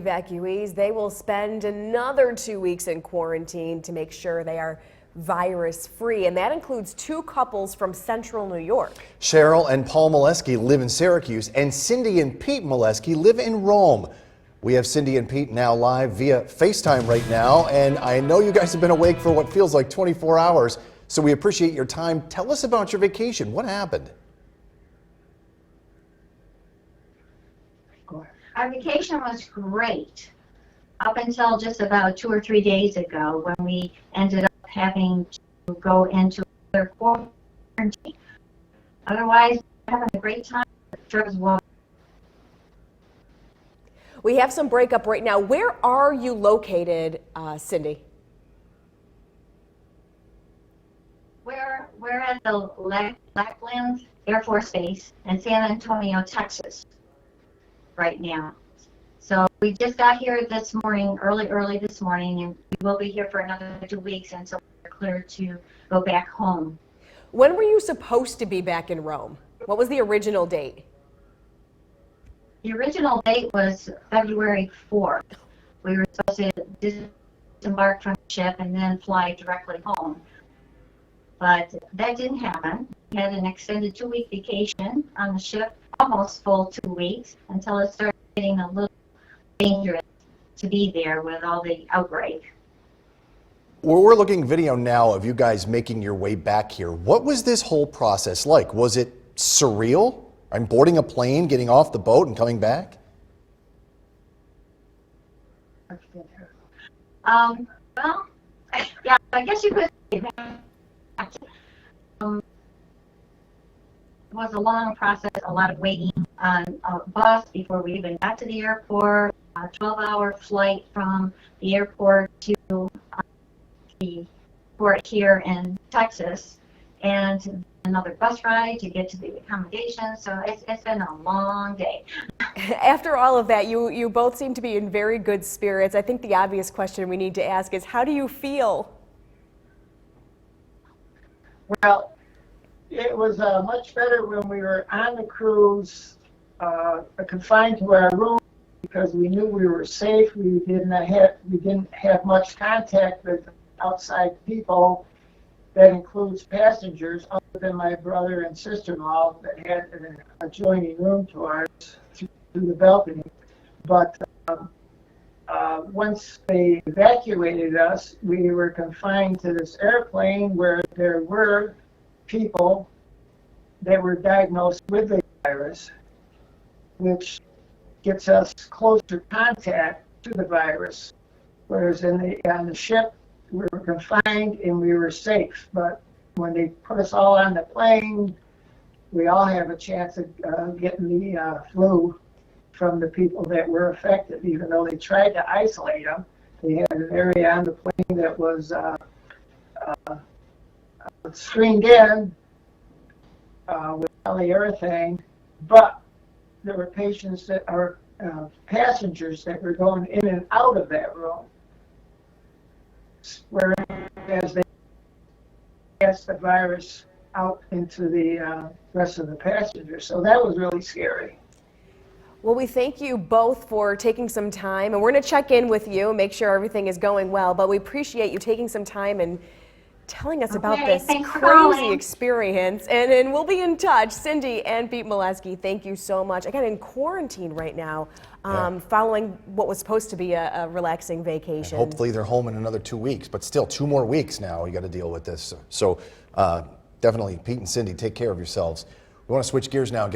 evacuees. They will spend another 2 weeks in quarantine to make sure they are virus-free, and that includes 2 couples from central New York. Cheryl and Paul Molesky live in Syracuse, and Cindy and Pete Molesky live in Rome. We have Cindy and Pete now live via FaceTime right now, and I know you guys have been awake for what feels like 24 hours, so we appreciate your time. Tell us about your vacation. What happened? Our vacation was great up until just about 2 or 3 days ago when we ended up having to go into their quarantine. Otherwise, having a great time. The trip was well. We have some breakup right now. Where are you located, Cindy? We're at the Lackland Air Force Base in San Antonio, Texas, right now. So we just got here this morning, early this morning, and we will be here for another 2 weeks until we're clear to go back home. When were you supposed to be back in Rome? What was the original date? The original date was February 4th. We were supposed to disembark from the ship and then fly directly home. But that didn't happen. We had an extended 2-week vacation on the ship, almost full 2 weeks, until it started getting a little dangerous to be there with all the outbreak. Well, we're looking video now of you guys making your way back here. What was this whole process like? Was it surreal? I'm boarding a plane, getting off the boat, and coming back? Well, yeah, I guess you could say that. It was a long process, a lot of waiting on a bus before we even got to the airport, a 12-hour flight from the airport to the port here in Texas, and another bus ride to get to the accommodation. So it's been a long day. After all of that, you both seem to be in very good spirits. I think the obvious question we need to ask is, how do you feel? Well, it was much better when we were on the cruise, confined to our room, because we knew we were safe. We didn't have much contact with outside people. That includes passengers, other than my brother and sister-in-law that had an adjoining room to ours through the balcony. But once they evacuated us, we were confined to this airplane where there were people that were diagnosed with the virus, which gets us closer contact to the virus. Whereas on the ship, we were confined and we were safe. But when they put us all on the plane, we all have a chance of getting the flu from the people that were affected, even though they tried to isolate them. They had an area on the plane that was screened in with polyurethane, but there were patients that are passengers that were going in and out of that room, whereas they passed the virus out into the rest of the passengers. So that was really scary. Well, we thank you both for taking some time, and we're going to check in with you and make sure everything is going well, but we appreciate you taking some time and telling us about this crazy experience, and we'll be in touch. Cindy and Pete Molesky, thank you so much. Again, in quarantine right now, following what was supposed to be a relaxing vacation. And hopefully they're home in another 2 weeks, but still 2 more weeks now you got to deal with this. So definitely, Pete and Cindy, take care of yourselves. We want to switch gears now and get a